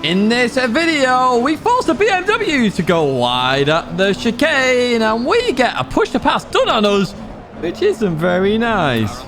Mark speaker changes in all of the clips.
Speaker 1: In this video, we force the BMW to go wide at the chicane, and we get a push to pass done on us, which isn't very nice.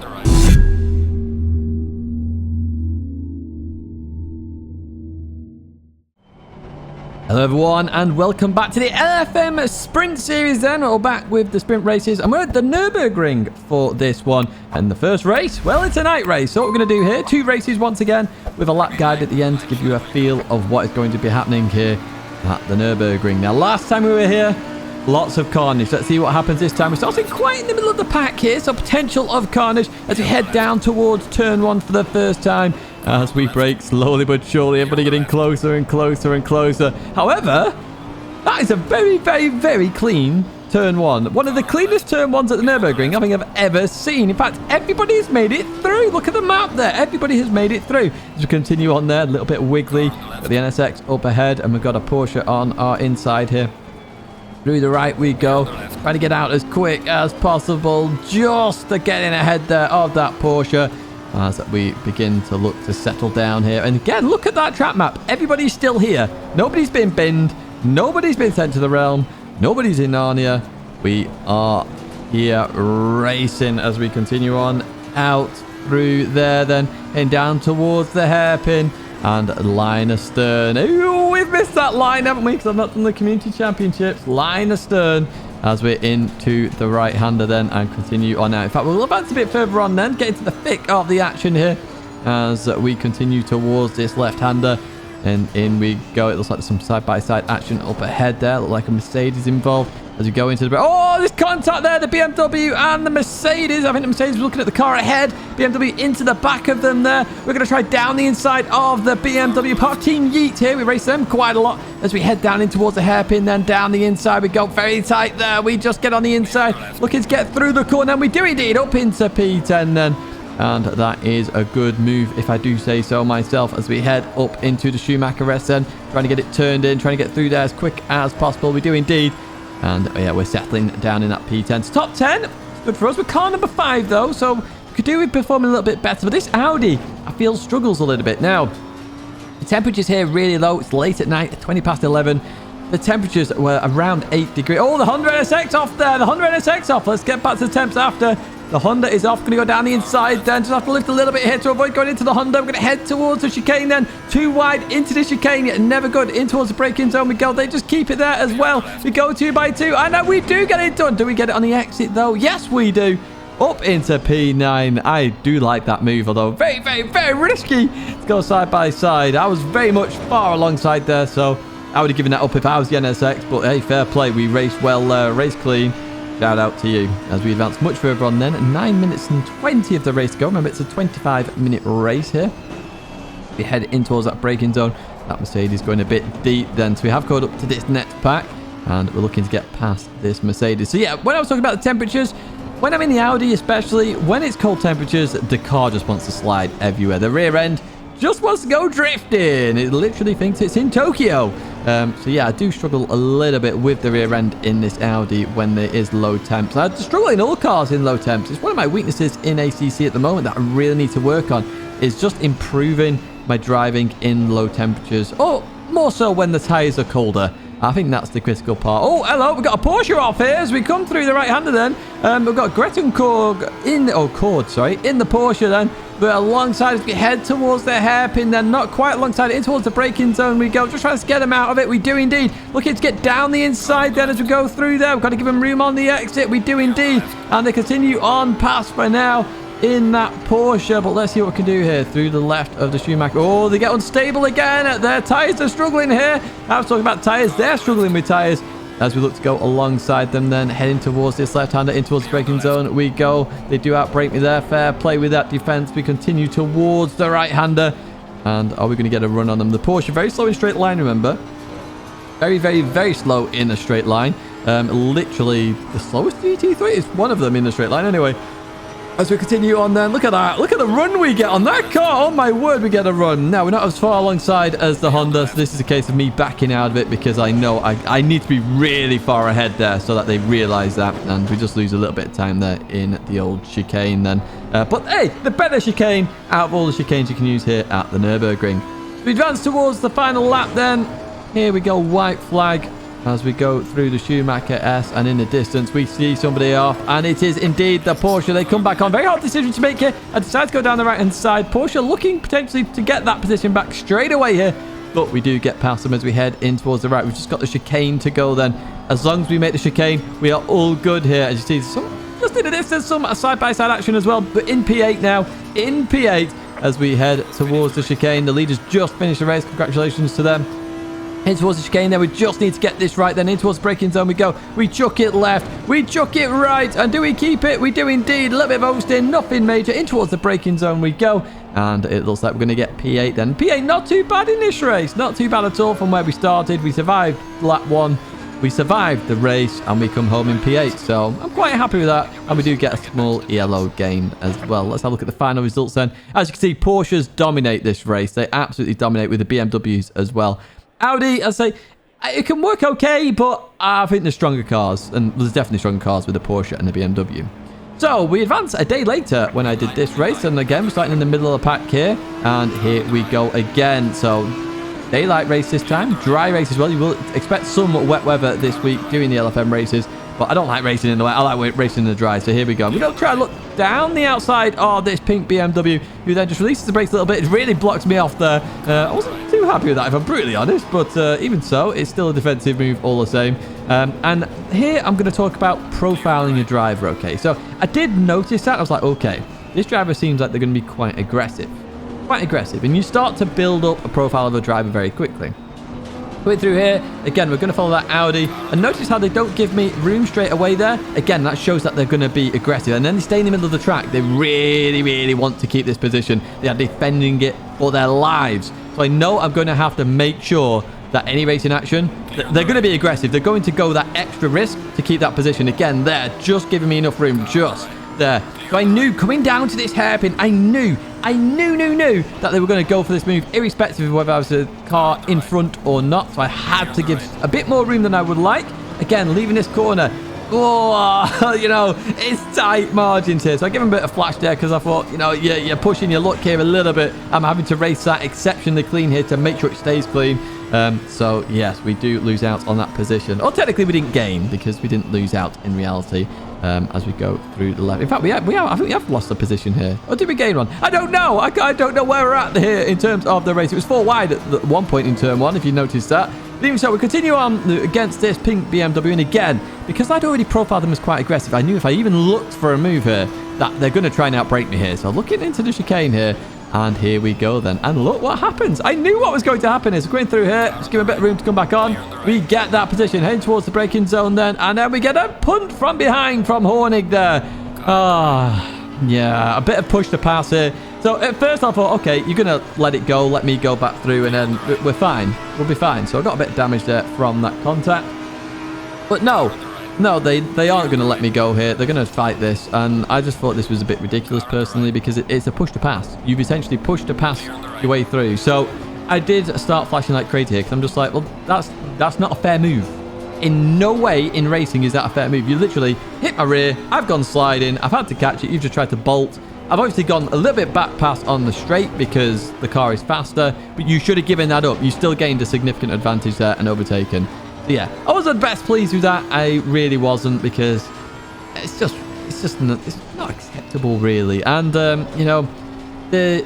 Speaker 1: Hello everyone, and welcome back to the LFM Sprint Series then. We're back with the sprint races, and we're at the Nurburgring for this one. And the first race, well, it's a night race. So what we're going to do here, 2 races once again, with a lap guide at the end to give you a feel of what is going to be happening here at the Nurburgring. Now, last time we were here, lots of carnage. Let's see what happens this time. We're starting quite in the middle of the pack here, so potential of carnage as we head down towards turn 1 for the first time. As we brake slowly but surely, everybody getting closer and closer and closer. However, that is a very, very, very clean turn 1. One of the cleanest turn 1s at the Nurburgring I think I've ever seen. In fact, everybody's made it through. Look at the map there. Everybody has made it through. As we continue on there, a little bit wiggly. Got the NSX up ahead, and we've got a Porsche on our inside here. Through the right we go. Trying to get out as quick as possible, just to get in ahead there of that Porsche. As we begin to look to settle down here. And again, look at that track map. Everybody's still here. Nobody's been binned. Nobody's been sent to the realm. Nobody's in Narnia. We are here racing as we continue on out through there then. And down towards the hairpin. And line astern. Ooh, we've missed that line, haven't we? Because I've not done the community championships. Line astern. As we're into the right-hander then and continue on out. In fact, we'll advance a bit further on then, get into the thick of the action here as we continue towards this left-hander. And in we go. It looks like there's some side-by-side action up ahead there. Look like a Mercedes involved as we go into the... Oh, there's contact there, the BMW and the Mercedes. I think the Mercedes was looking at the car ahead. BMW into the back of them there. We're going to try down the inside of the BMW. Part of Team Yeet here. We race them quite a lot as we head down in towards the hairpin. Then down the inside we go. Very tight there. We just get on the inside. Looking to get through the corner. And we do indeed up into P10 then. And that is a good move, if I do say so myself, as we head up into the Schumacher S then. Trying to get it turned in, trying to get through there as quick as possible. We do indeed. And yeah, we're settling down in that P10. It's top 10. It's good for us. We're car number 5 though, so we could do with performing a little bit better. But this Audi, I feel, struggles a little bit. Now, the temperature's here really low. It's late at night, 20 past 11. The temperatures were around 8 degrees. Oh, the Honda NSX off there. The Honda NSX off. Let's get back to the temps after. The Honda is off. Going to go down the inside then. Just have to lift a little bit here to avoid going into the Honda. We're going to head towards the chicane then. Too wide into the chicane. Yet never good. In towards the braking zone we go. They just keep it there as well. We go 2 by 2. And we do get it done. Do we get it on the exit though? Yes, we do. Up into P9. I do like that move, although very, very, very risky to go side by side. I was very much far alongside there, so I would have given that up if I was the NSX. But hey, fair play. We raced well, raced clean. Shout out to you as we advance much further on then. 9 minutes and 20 of the race to go. Remember, it's a 25-minute race here. We head in towards that braking zone. That Mercedes going a bit deep then. So we have caught up to this next pack. And we're looking to get past this Mercedes. So yeah, when I was talking about the temperatures, when I'm in the Audi especially, when it's cold temperatures, the car just wants to slide everywhere. The rear end just wants to go drifting. It literally thinks it's in Tokyo. So yeah, I do struggle a little bit with the rear end in this Audi when there is low temps. I struggle in all cars in low temps. It's one of my weaknesses in ACC at the moment that I really need to work on, is just improving my driving in low temperatures, or more so when the tires are colder. I think that's the critical part. Oh, hello, we've got a Porsche off here as we come through the right-hander then. We've got Cord in the Porsche then. But alongside as we head towards the hairpin then, not quite alongside it, in towards the braking zone we go. Just trying to get them out of it. We do indeed. Looking to get down the inside then as we go through there. We've got to give them room on the exit. We do indeed. And they continue on past for now in that Porsche. But let's see what we can do here through the left of the Schumacher. Oh, they get unstable again. Their tyres are struggling here. I was talking about tyres. They're struggling with tyres. As we look to go alongside them then, heading towards this left-hander, in towards the braking zone we go. They do outbrake me there. Fair play with that defense. We continue towards the right-hander. And are we going to get a run on them? The Porsche, very slow in straight line, remember. Very, very, very slow in a straight line. Literally the slowest GT3 is one of them in the straight line anyway. As we continue on then, look at that. Look at the run we get on that car. Oh my word, we get a run. Now, we're not as far alongside as the Honda, so this is a case of me backing out of it because I know I need to be really far ahead there so that they realize that, and we just lose a little bit of time there in the old chicane then. But hey, the better chicane out of all the chicanes you can use here at the Nurburgring. We advance towards the final lap then. Here we go, white flag as we go through the Schumacher S, and in the distance we see somebody off, and it is indeed the Porsche. They come back on. Very hard decision to make here. I decide to go down the right hand side. Porsche looking potentially to get that position back straight away here, but we do get past them as we head in towards the right. We've just got the chicane to go then. As long as we make the chicane, we are all good here. As you see, just in the distance, some side-by-side action as well, but in P8 now, in P8 as we head towards the chicane. The leaders just finished the race. Congratulations to them. In towards the chicane there. We just need to get this right then. In towards the braking zone we go. We chuck it left. We chuck it right. And do we keep it? We do indeed. A little bit of oversteer. Nothing major. In towards the braking zone we go. And it looks like we're going to get P8 then. P8 not too bad in this race. Not too bad at all from where we started. We survived lap 1. We survived the race and we come home in P8. So I'm quite happy with that. And we do get a small yellow gain as well. Let's have a look at the final results then. As you can see, Porsches dominate this race. They absolutely dominate with the BMWs as well. Audi, I say, it can work okay, but I think there's stronger cars. And there's definitely stronger cars with the Porsche and the BMW. So we advance a day later when I did this race. And again, we're starting in the middle of the pack here. And here we go again. So daylight race this time. Dry race as well. You will expect some wet weather this week doing the LFM races. But I don't like racing in the wet. I like racing in the dry. So here we go. We don't try to look down the outside of this pink BMW, who then just releases the brakes a little bit. It really blocks me off there. I wasn't too happy with that, if I'm brutally honest. But even so, it's still a defensive move all the same. And here I'm going to talk about profiling your driver, okay? So I did notice that. I was like, okay, this driver seems like they're going to be quite aggressive. Quite aggressive. And you start to build up a profile of a driver very quickly. Going through here, again, we're going to follow that Audi. And notice how they don't give me room straight away there. Again, that shows that they're going to be aggressive. And then they stay in the middle of the track. They really, really want to keep this position. They are defending it for their lives. So I know I'm going to have to make sure that any racing action, they're going to be aggressive. They're going to go that extra risk to keep that position. Again, they're just giving me enough room, just there. So I knew coming down to this hairpin, I knew that they were going to go for this move, irrespective of whether I was a car in front or not. So I had to give a bit more room than I would like. Again, leaving this corner. Oh, you know, it's tight margins here. So I give him a bit of flash there because I thought, you know, you're pushing your luck here a little bit. I'm having to race that exceptionally clean here to make sure it stays clean. So, yes, we do lose out on that position. Or technically we didn't gain because we didn't lose out in reality. As we go through the left. In fact, I think we have lost the position here. Or did we gain one? I don't know. I don't know where we're at here in terms of the race. It was 4 wide at one point in turn 1, if you noticed that. But even so, we continue on against this pink BMW. And again, because I'd already profiled them as quite aggressive, I knew if I even looked for a move here, that they're going to try and outbrake me here. So looking into the chicane here. And here we go then. And look what happens. I knew what was going to happen is going through here. Just give him a bit of room to come back on. We get that position. Heading towards the braking zone then. And then we get a punt from behind from Hornig there. Yeah. A bit of push to pass here. So at first I thought, okay, you're going to let it go. Let me go back through and then we're fine. We'll be fine. So I got a bit of damage there from that contact. But no. No, they aren't going to let me go here. They're going to fight this. And I just thought this was a bit ridiculous personally because it's a push to pass. You've essentially pushed to pass your way through. So I did start flashing like crazy here because I'm just like, well, that's not a fair move. In no way in racing is that a fair move. You literally hit my rear. I've gone sliding. I've had to catch it. You've just tried to bolt. I've obviously gone a little bit back past on the straight because the car is faster. But you should have given that up. You still gained a significant advantage there and overtaken. Yeah, I wasn't best pleased with that. I really wasn't because it's not acceptable really. And you know, the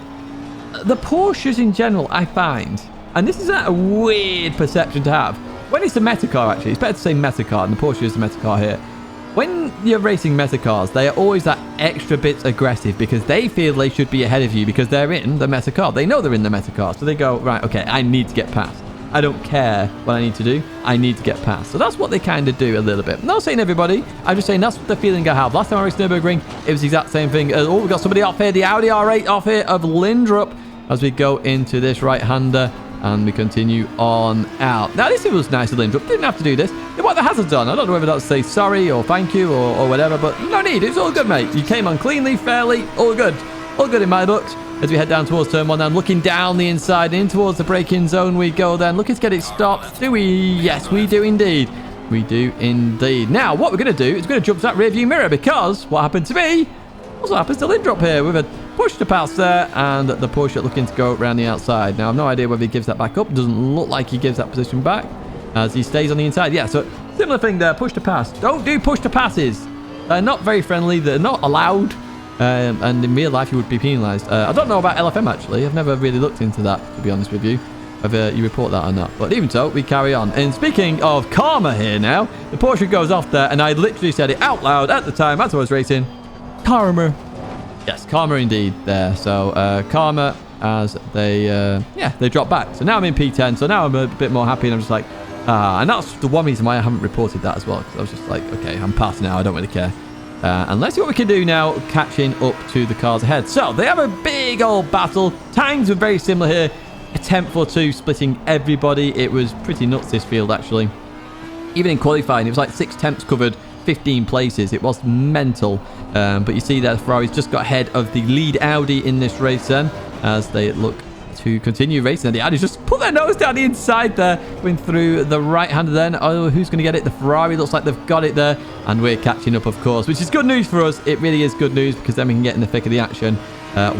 Speaker 1: Porsches in general, I find, and this is a weird perception to have. When it's a meta car, actually, it's better to say meta car, and the Porsche is the meta car here. When you're racing meta cars, they are always that extra bit aggressive because they feel they should be ahead of you because they're in the meta car. They know they're in the meta car, so they go, right, okay, I need to get past. I don't care what I need to do. I need to get past. So that's what they kind of do a little bit. I'm not saying everybody. I'm just saying that's the feeling I have. Last time I raced Nurburgring, it was the exact same thing. Oh, we've got somebody off here. The Audi R8 off here of Lindrup as we go into this right-hander. And we continue on out. Now, this was nice of Lindrup. Didn't have to do this. They want the hazards on. I don't know whether that's say sorry or thank you or whatever. But no need. It's all good, mate. You came on cleanly, fairly. All good. All good in my books. As we head down towards turn 1 now, looking down the inside in towards the braking zone we go then. Looking to get it stopped. Do we? Yes, we do indeed. We do indeed. Now, what we're going to do is we're going to jump to that rear view mirror because what happened to me also happens to Lindrup here with a push to pass there, and the Porsche looking to go around the outside. Now, I've no idea whether he gives that back up. Doesn't look like he gives that position back as he stays on the inside. Yeah, so similar thing there, push to pass. Don't do push to passes. They're not very friendly. They're not allowed. And in real life, you would be penalised. I don't know about LFM, actually. I've never really looked into that, to be honest with you, whether you report that or not. But even so, we carry on. And speaking of karma here now, the Porsche goes off there, and I literally said it out loud at the time as I was racing. Karma. Yes, karma indeed there. So, karma as they drop back. So now I'm in P10. So now I'm a bit more happy, and I'm just like, and that's the one reason why I haven't reported that as well. Because I was just like, okay, I'm past now. I don't really care. And let's see what we can do now, catching up to the cars ahead. So they have a big old battle. Times were very similar here. A tenth or two splitting everybody. It was pretty nuts, this field, actually. Even in qualifying, it was like 6 tenths covered, 15 places. It was mental. But you see that Ferrari's just got ahead of the lead Audi in this race then, as they look to continue racing. And the Audis just put their nose down the inside there, going through the right-hander then. Oh, who's going to get it? The Ferrari looks like they've got it there. And we're catching up, of course, which is good news for us. It really is good news, because then we can get in the thick of the action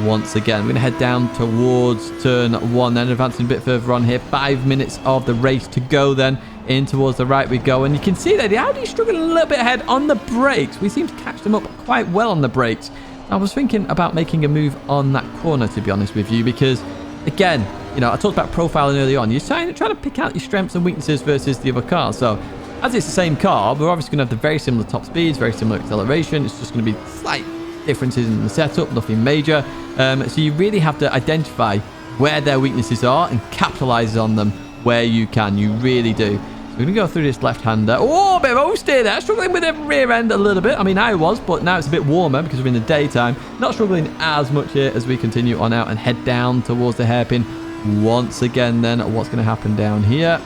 Speaker 1: once again. We're going to head down towards turn 1 then, advancing a bit further on here. 5 minutes of the race to go then. In towards the right we go. And you can see that the Audi's struggling a little bit ahead on the brakes. We seem to catch them up quite well on the brakes. I was thinking about making a move on that corner, to be honest with you, because again, you know, I talked about profiling early on. You're trying to pick out your strengths and weaknesses versus the other car. So, as it's the same car, we're obviously going to have the very similar top speeds, very similar acceleration. It's just going to be slight differences in the setup, nothing major. So you really have to identify where their weaknesses are and capitalize on them where you can. You really do. So we're going to go through this left-hander. Oh, a bit of oversteer there. Struggling with the rear end a little bit. I mean, I was, but now it's a bit warmer because we're in the daytime. Not struggling as much here as we continue on out and head down towards the hairpin. Once again, then, what's going to happen down here?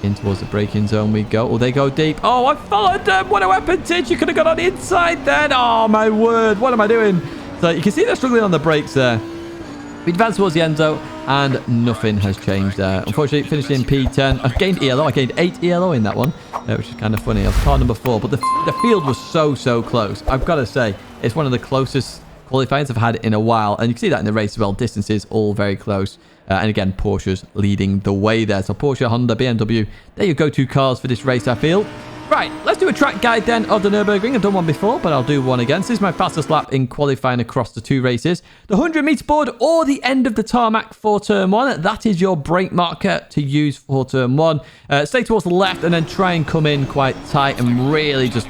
Speaker 1: In towards the braking zone we go. Oh, they go deep. Oh, I followed them. What a weapon, Tidge. You could have got on the inside then. Oh, my word. What am I doing? So you can see they're struggling on the brakes there. We advanced towards the end zone, and nothing has changed there. Unfortunately, finished in P10. I gained ELO. I gained 8 ELO in that one, which is kind of funny. I was car number 4, but the field was so close. I've got to say, it's one of the closest qualifiers I've had in a while, and you can see that in the race as well. Distances all very close. And again, Porsche's leading the way there. So Porsche, Honda, BMW, they're your go-to cars for this race, I feel. Right, let's do a track guide then of the Nurburgring. I've done one before, but I'll do one again. This is my fastest lap in qualifying across the 2 races. The 100-meter board or the end of the tarmac for turn 1. That is your brake marker to use for turn 1. Stay towards the left and then try and come in quite tight and really just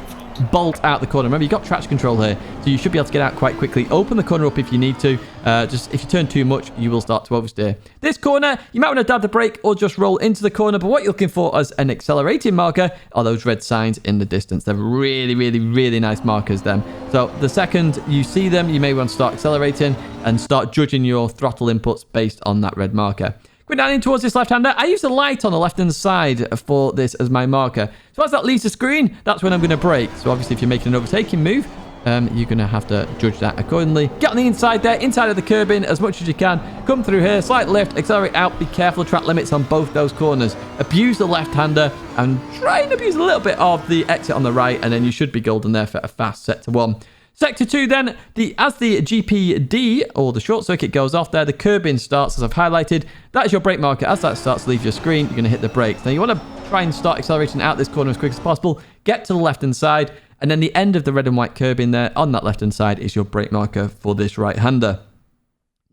Speaker 1: bolt out the corner. Remember, you've got traction control here, so you should be able to get out quite quickly. Open the corner up if you need to. Just if you turn too much, you will start to oversteer. This corner, you might want to dab the brake or just roll into the corner, but what you're looking for as an accelerating marker are those red signs in the distance. They're really nice markers then. So the second you see them, you may want to start accelerating and start judging your throttle inputs based on that red marker. Going down in towards this left-hander, I use the light on the left-hand side for this as my marker. So as that leaves the screen, that's when I'm going to brake. So obviously if you're making an overtaking move, you're going to have to judge that accordingly. Get on the inside there, inside of the curbing as much as you can. Come through here, slight lift, accelerate out. Be careful, track limits on both those corners. Abuse the left-hander and try and abuse a little bit of the exit on the right, and then you should be golden there for a fast set to 1. Sector 2 then, as the GPD, or the short circuit, goes off there, the curbing starts, as I've highlighted. That is your brake marker. As that starts to leave your screen, you're going to hit the brakes. Now, you want to try and start accelerating out this corner as quick as possible. Get to the left-hand side, and then the end of the red and white curbing there on that left-hand side is your brake marker for this right-hander.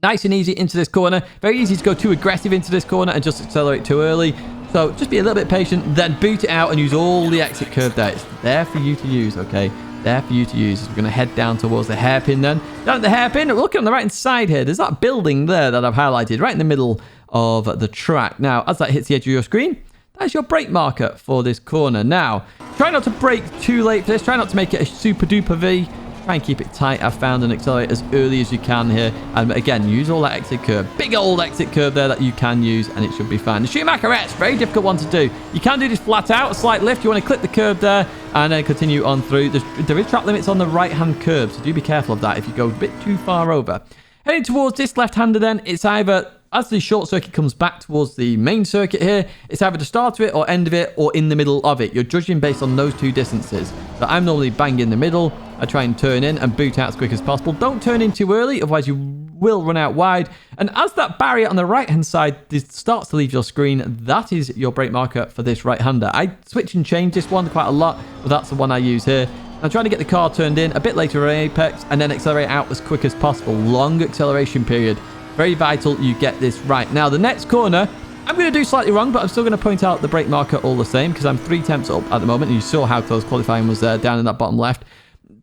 Speaker 1: Nice and easy into this corner. Very easy to go too aggressive into this corner and just accelerate too early. So just be a little bit patient, then boot it out and use all the exit curve there. It's there for you to use, okay? There for you to use. We're going to head down towards the hairpin then. Down at the hairpin, look on the right hand side here. There's that building there that I've highlighted right in the middle of the track. Now, as that hits the edge of your screen, that's your brake marker for this corner. Now, try not to brake too late for this. Try not to make it a super duper V. Try and keep it tight, I've found, and accelerate as early as you can here. And again, use all that exit curve. Big old exit curve there that you can use, and it should be fine. The Schumacher S, very difficult one to do. You can do this flat out, a slight lift. You want to clip the curve there and then continue on through. There is track limits on the right-hand curve, so do be careful of that if you go a bit too far over. Heading towards this left-hander then, it's either, as the short circuit comes back towards the main circuit here, it's either the start of it or end of it or in the middle of it. You're judging based on those 2 distances. So I'm normally bang in the middle. I try and turn in and boot out as quick as possible. Don't turn in too early, otherwise you will run out wide. And as that barrier on the right-hand side starts to leave your screen, that is your brake marker for this right-hander. I switch and change this one quite a lot, but that's the one I use here. I'm trying to get the car turned in a bit later in apex and then accelerate out as quick as possible. Long acceleration period. Very vital you get this right. Now, the next corner, I'm going to do slightly wrong, but I'm still going to point out the brake marker all the same because I'm 3 tenths up at the moment. And you saw how close qualifying was there down in that bottom left.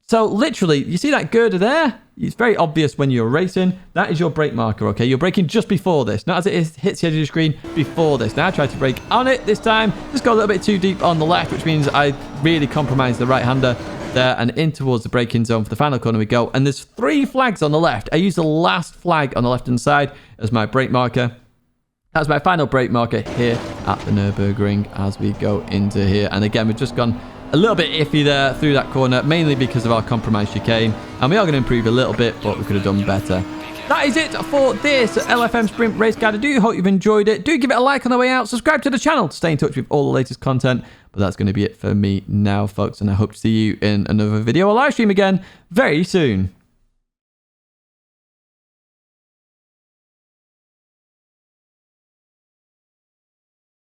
Speaker 1: So literally, you see that girder there? It's very obvious when you're racing. That is your brake marker, okay? You're braking just before this, not as it hits the edge of the screen, before this. Now I try to brake on it this time. Just go a little bit too deep on the left, which means I really compromise the right-hander there, and in towards the braking zone for the final corner we go. And there's 3 flags on the left. I use the last flag on the left-hand side as my brake marker. That's my final brake marker here at the Nurburgring as we go into here. And again, we've just gone a little bit iffy there through that corner, mainly because of our compromised chicane. And we are going to improve a little bit, but we could have done better. That is it for this LFM Sprint Race Guide. I do hope you've enjoyed it. Do give it a like on the way out. Subscribe to the channel to stay in touch with all the latest content. But that's going to be it for me now, folks. And I hope to see you in another video or live stream again very soon.